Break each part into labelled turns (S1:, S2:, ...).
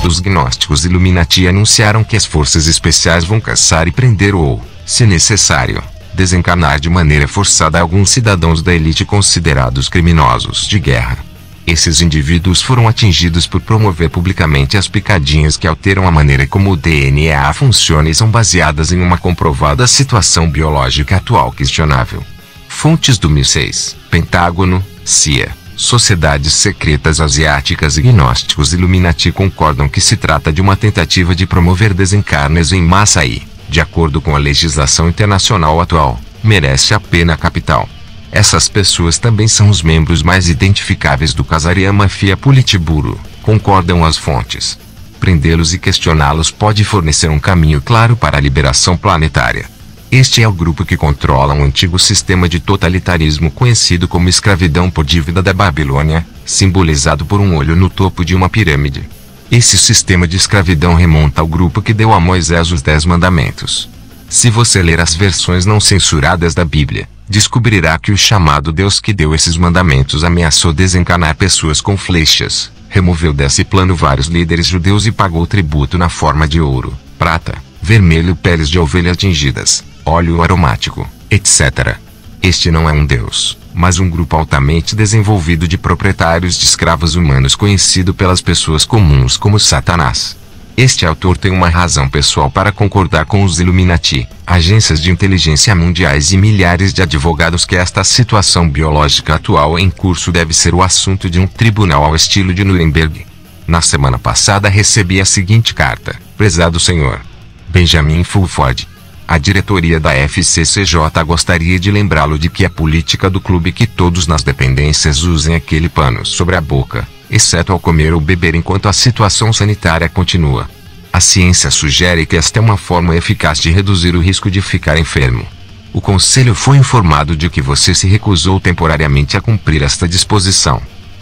S1: Os gnósticos Illuminati anunciaram que as forças especiais vão caçar e prender ou, se necessário, desencarnar de maneira forçada alguns cidadãos da elite considerados criminosos de guerra. Esses indivíduos foram atingidos por promover publicamente as picadinhas que alteram a maneira como o DNA funciona e são baseadas em uma comprovada situação biológica atual questionável. Fontes do MI6, Pentágono, CIA, sociedades secretas asiáticas e gnósticos Illuminati concordam que se trata de uma tentativa de promover desencarnes em massa e, de acordo com a legislação internacional atual, merece a pena capital. Essas pessoas também são os membros mais identificáveis do Kazarian Mafia Politburo, concordam as fontes. Prendê-los e questioná-los pode fornecer um caminho claro para a liberação planetária. Este é o grupo que controla um antigo sistema de totalitarismo conhecido como escravidão por dívida da Babilônia, simbolizado por um olho no topo de uma pirâmide. Esse sistema de escravidão remonta ao grupo que deu a Moisés os 10 mandamentos. Se você ler as versões não censuradas da Bíblia, descobrirá que o chamado Deus que deu esses mandamentos ameaçou desencanar pessoas com flechas, removeu desse plano vários líderes judeus e pagou tributo na forma de ouro, prata, vermelho, peles de ovelha tingidas, óleo aromático, etc. Este não é um Deus, mas um grupo altamente desenvolvido de proprietários de escravos humanos conhecido pelas pessoas comuns como Satanás. Este autor tem uma razão pessoal para concordar com os Illuminati, agências de inteligência mundiais e milhares de advogados que esta situação biológica atual em curso deve ser o assunto de um tribunal ao estilo de Nuremberg. Na semana passada recebi a seguinte carta: Prezado Sr. Benjamin Fulford. A diretoria da FCCJ gostaria de lembrá-lo de que é política do clube que todos nas dependências usem aquele pano sobre a boca, exceto ao comer ou beber enquanto a situação sanitária continua. A ciência sugere que esta é uma forma eficaz de reduzir o risco de ficar enfermo. O conselho foi informado de que você se recusou temporariamente a cumprir esta disposição.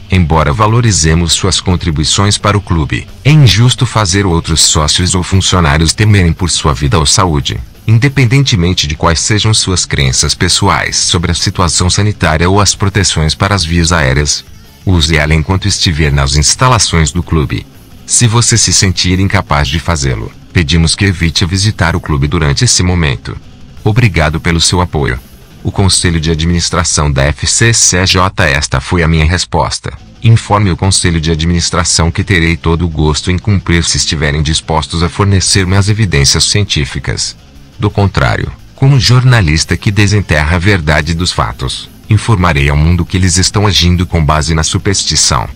S1: Embora valorizemos suas contribuições para o clube, é injusto fazer outros sócios ou funcionários temerem por sua vida ou saúde, independentemente de quais sejam suas crenças pessoais sobre a situação sanitária ou as proteções para as vias aéreas. Use ela enquanto estiver nas instalações do clube. Se você se sentir incapaz de fazê-lo, pedimos que evite visitar o clube durante esse momento. Obrigado pelo seu apoio. O Conselho de Administração da FCCJ. Esta foi a minha resposta. Informe o Conselho de Administração que terei todo o gosto em cumprir se estiverem dispostos a fornecer-me as evidências científicas. Do contrário, como jornalista que desenterra a verdade dos fatos, informarei ao mundo que eles estão agindo com base na superstição.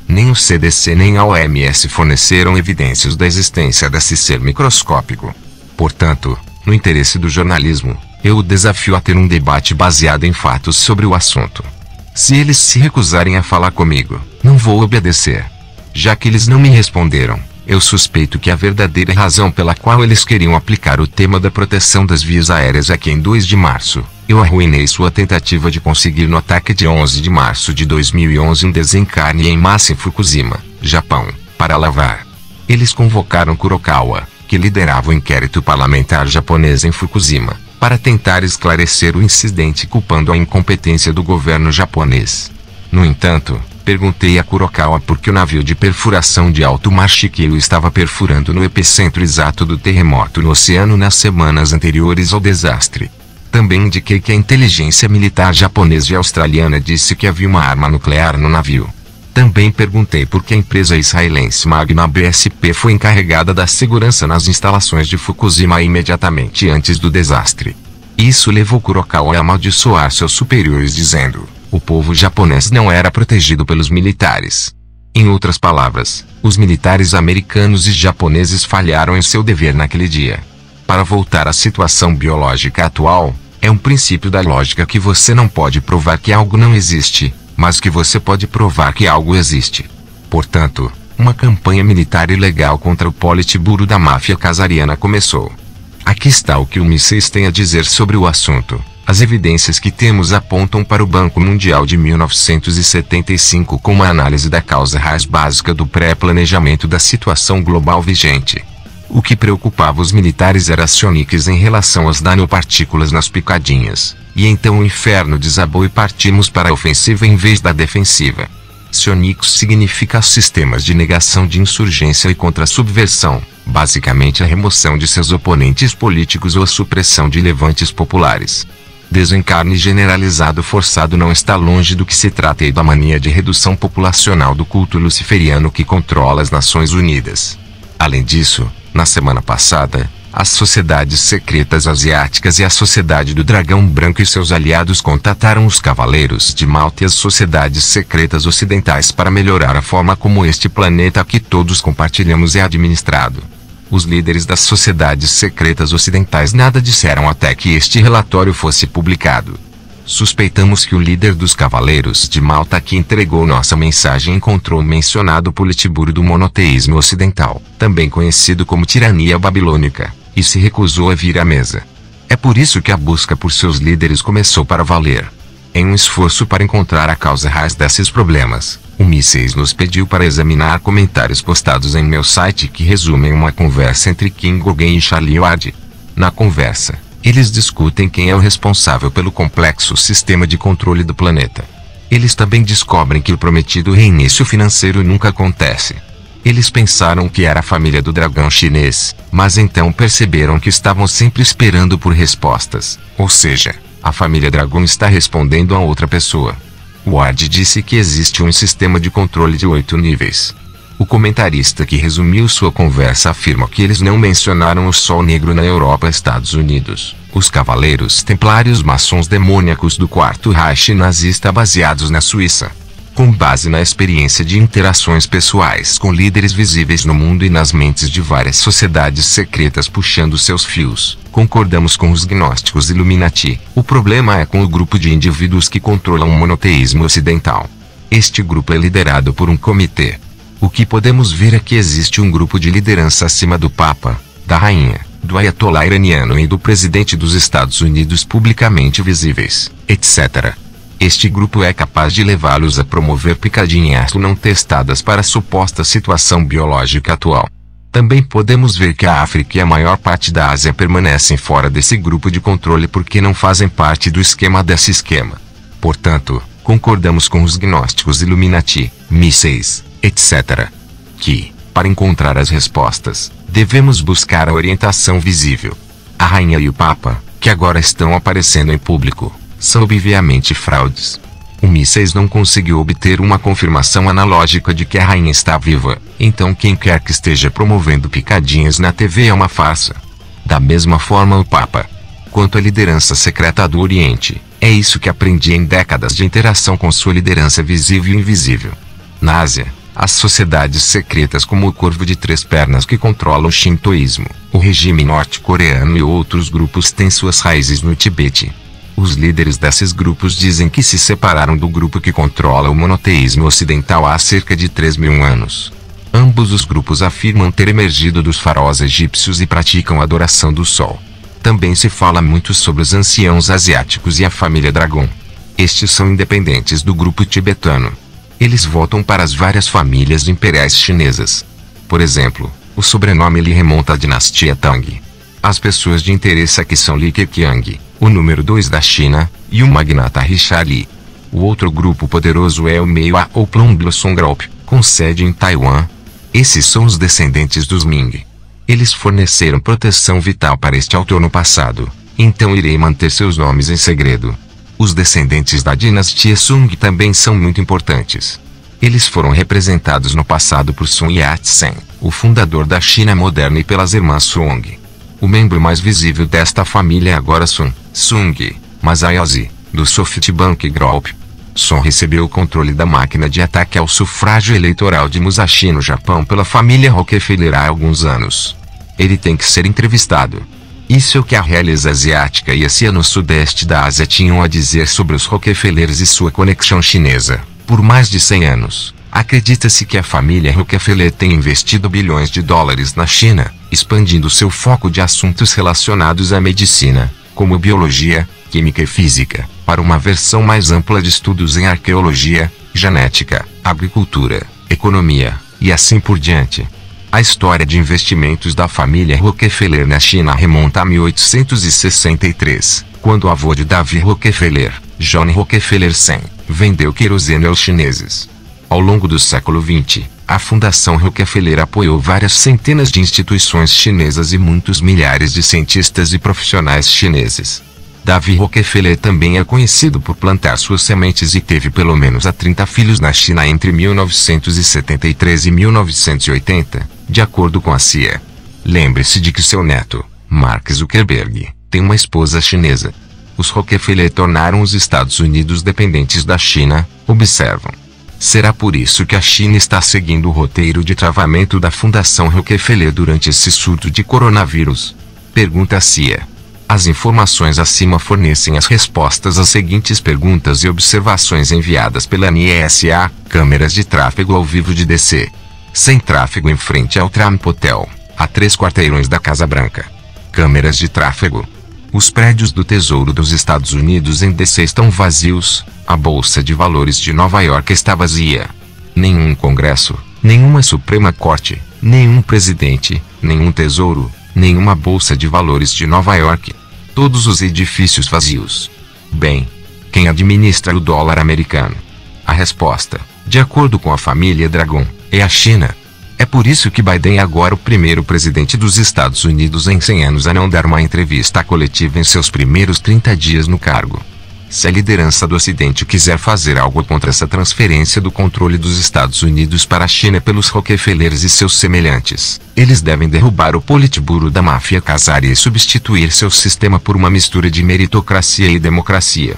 S1: Nem o CDC nem a OMS forneceram evidências da existência desse ser microscópico. Portanto, no interesse do jornalismo, eu o desafio a ter um debate baseado em fatos sobre o assunto. Se eles se recusarem a falar comigo, não vou obedecer. Já que eles não me responderam, eu suspeito que a verdadeira razão pela qual eles queriam aplicar o tema da proteção das vias aéreas é que em 2 de março, eu arruinei sua tentativa de conseguir no ataque de 11 de março de 2011 um desencarne em massa em Fukushima, Japão, para lavar. Eles convocaram Kurokawa, que liderava o inquérito parlamentar japonês em Fukushima, para tentar esclarecer o incidente culpando a incompetência do governo japonês. No entanto, perguntei a Kurokawa por que o navio de perfuração de alto mar Shikyu estava perfurando no epicentro exato do terremoto no oceano nas semanas anteriores ao desastre. Também indiquei que a inteligência militar japonesa e australiana disse que havia uma arma nuclear no navio. Também perguntei por que a empresa israelense Magna BSP foi encarregada da segurança nas instalações de Fukushima imediatamente antes do desastre. Isso levou Kurokawa a amaldiçoar seus superiores dizendo: o povo japonês não era protegido pelos militares. Em outras palavras, os militares americanos e japoneses falharam em seu dever naquele dia. Para voltar à situação biológica atual, é um princípio da lógica que você não pode provar que algo não existe, mas que você pode provar que algo existe. Portanto, uma campanha militar ilegal contra o Politburo da máfia kazariana começou. Aqui está o que o MI6 tem a dizer sobre o assunto. As evidências que temos apontam para o Banco Mundial de 1975 com uma análise da causa raiz básica do pré-planejamento da situação global vigente. O que preocupava os militares era as Sonics em relação às nanopartículas nas picadinhas, e então o inferno desabou e partimos para a ofensiva em vez da defensiva. Sionix significa sistemas de negação de insurgência e contra-subversão, basicamente a remoção de seus oponentes políticos ou a supressão de levantes populares. Desencarne generalizado forçado não está longe do que se trata e da mania de redução populacional do culto luciferiano que controla as Nações Unidas. Além disso, na semana passada, as sociedades secretas asiáticas e a Sociedade do Dragão Branco e seus aliados contataram os Cavaleiros de Malta e as sociedades secretas ocidentais para melhorar a forma como este planeta que todos compartilhamos é administrado. Os líderes das sociedades secretas ocidentais nada disseram até que este relatório fosse publicado. Suspeitamos que o líder dos Cavaleiros de Malta que entregou nossa mensagem encontrou o mencionado Politburo do monoteísmo ocidental, também conhecido como tirania babilônica, e se recusou a vir à mesa. É por isso que a busca por seus líderes começou para valer. Em um esforço para encontrar a causa raiz desses problemas, o Mísseis nos pediu para examinar comentários postados em meu site que resumem uma conversa entre Kim Goguen e Charlie Ward. Na conversa, eles discutem quem é o responsável pelo complexo sistema de controle do planeta. Eles também descobrem que o prometido reinício financeiro nunca acontece. Eles pensaram que era a família do dragão chinês, mas então perceberam que estavam sempre esperando por respostas, ou seja, a família dragão está respondendo a outra pessoa. Ward disse que existe um sistema de controle de 8 níveis. O comentarista que resumiu sua conversa afirma que eles não mencionaram o Sol Negro na Europa e Estados Unidos, os Cavaleiros Templários maçons demoníacos do Quarto Reich nazista baseados na Suíça. Com base na experiência de interações pessoais com líderes visíveis no mundo e nas mentes de várias sociedades secretas puxando seus fios, concordamos com os gnósticos Illuminati. O problema é com o grupo de indivíduos que controlam o monoteísmo ocidental. Este grupo é liderado por um comitê. O que podemos ver é que existe um grupo de liderança acima do Papa, da Rainha, do Ayatollah iraniano e do presidente dos Estados Unidos publicamente visíveis, etc. Este grupo é capaz de levá-los a promover picadinhas não testadas para a suposta situação biológica atual. Também podemos ver que a África e a maior parte da Ásia permanecem fora desse grupo de controle porque não fazem parte do esquema desse esquema. Portanto, concordamos com os gnósticos Illuminati, mísseis, etc. que, para encontrar as respostas, devemos buscar a orientação visível. A Rainha e o Papa, que agora estão aparecendo em público, são obviamente fraudes. O Mísseis não conseguiu obter uma confirmação analógica de que a rainha está viva, então quem quer que esteja promovendo picadinhas na TV é uma farsa. Da mesma forma o Papa. Quanto à liderança secreta do Oriente, é isso que aprendi em décadas de interação com sua liderança visível e invisível. Na Ásia, as sociedades secretas como o Corvo de Três Pernas que controla o Shintoísmo, o regime norte-coreano e outros grupos têm suas raízes no Tibete. Os líderes desses grupos dizem que se separaram do grupo que controla o monoteísmo ocidental há cerca de 3.000 anos. Ambos os grupos afirmam ter emergido dos faraós egípcios e praticam a adoração do sol. Também se fala muito sobre os anciãos asiáticos e a família Dragão. Estes são independentes do grupo tibetano. Eles voltam para as várias famílias imperiais chinesas. Por exemplo, o sobrenome lhe remonta à dinastia Tang. As pessoas de interesse aqui são Li Keqiang, o número 2 da China, e o magnata Richard Li. O outro grupo poderoso é o Meiyua ou Plum Blossom Group, com sede em Taiwan. Esses são os descendentes dos Ming. Eles forneceram proteção vital para este autor no passado, então irei manter seus nomes em segredo. Os descendentes da dinastia Sung também são muito importantes. Eles foram representados no passado por Sun Yat-sen, o fundador da China moderna, e pelas irmãs Sung. O membro mais visível desta família é agora Sun Sung Masayoshi, do SoftBank Group. Sun recebeu o controle da máquina de ataque ao sufrágio eleitoral de Musashi no Japão pela família Rockefeller há alguns anos. Ele tem que ser entrevistado. Isso é o que a realeza asiática e a CIA no sudeste da Ásia tinham a dizer sobre os Rockefellers e sua conexão chinesa. Por mais de 100 anos, acredita-se que a família Rockefeller tem investido bilhões de dólares na China, expandindo seu foco de assuntos relacionados à medicina, como biologia, química e física, para uma versão mais ampla de estudos em arqueologia, genética, agricultura, economia, e assim por diante. A história de investimentos da família Rockefeller na China remonta a 1863, quando o avô de David Rockefeller, John Rockefeller Sen, vendeu querosene aos chineses. Ao longo do século XX, a Fundação Rockefeller apoiou várias centenas de instituições chinesas e muitos milhares de cientistas e profissionais chineses. David Rockefeller também é conhecido por plantar suas sementes e teve pelo menos 30 filhos na China entre 1973 e 1980, de acordo com a CIA. Lembre-se de que seu neto, Mark Zuckerberg, tem uma esposa chinesa. Os Rockefeller tornaram os Estados Unidos dependentes da China, observam. Será por isso que a China está seguindo o roteiro de travamento da Fundação Rockefeller durante esse surto de coronavírus? Pergunta a CIA. As informações acima fornecem as respostas às seguintes perguntas e observações enviadas pela NSA, câmeras de tráfego ao vivo de DC. Sem tráfego em frente ao Trump Hotel, a 3 quarteirões da Casa Branca. Câmeras de tráfego. Os prédios do Tesouro dos Estados Unidos em DC estão vazios, a Bolsa de Valores de Nova York está vazia. Nenhum Congresso, nenhuma Suprema Corte, nenhum presidente, nenhum tesouro, nenhuma Bolsa de Valores de Nova York. Todos os edifícios vazios. Bem, quem administra o dólar americano? A resposta, de acordo com a família Dragon, é a China. É por isso que Biden é agora o primeiro presidente dos Estados Unidos em 100 anos a não dar uma entrevista coletiva em seus primeiros 30 dias no cargo. Se a liderança do Ocidente quiser fazer algo contra essa transferência do controle dos Estados Unidos para a China pelos Rockefellers e seus semelhantes, eles devem derrubar o Politburo da máfia Khazar e substituir seu sistema por uma mistura de meritocracia e democracia.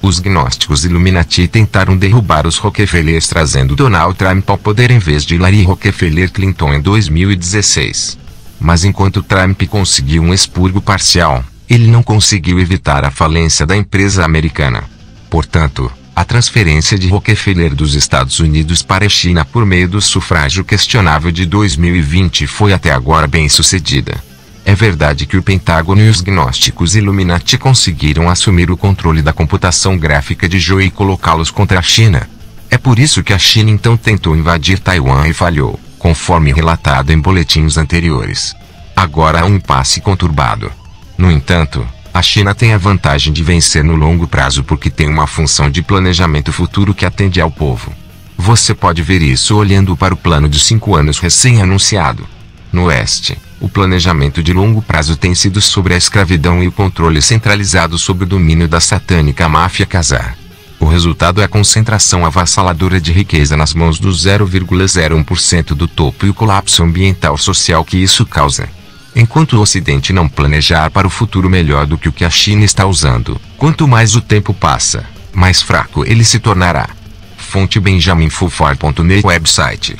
S1: Os gnósticos Illuminati tentaram derrubar os Rockefellers trazendo Donald Trump ao poder em vez de Hillary Rockefeller Clinton em 2016. Mas enquanto Trump conseguiu um expurgo parcial, ele não conseguiu evitar a falência da empresa americana. Portanto, a transferência de Rockefeller dos Estados Unidos para a China por meio do sufrágio questionável de 2020 foi até agora bem sucedida. É verdade que o Pentágono e os gnósticos Illuminati conseguiram assumir o controle da computação gráfica de Zhou e colocá-los contra a China. É por isso que a China então tentou invadir Taiwan e falhou, conforme relatado em boletins anteriores. Agora há um impasse conturbado. No entanto, a China tem a vantagem de vencer no longo prazo porque tem uma função de planejamento futuro que atende ao povo. Você pode ver isso olhando para o plano de 5 anos recém-anunciado. No Oeste, o planejamento de longo prazo tem sido sobre a escravidão e o controle centralizado sob o domínio da satânica máfia Khazar. O resultado é a concentração avassaladora de riqueza nas mãos do 0,01% do topo e o colapso ambiental social que isso causa. Enquanto o Ocidente não planejar para o futuro melhor do que o que a China está usando, quanto mais o tempo passa, mais fraco ele se tornará. Fonte Benjamin Fulford.net. Website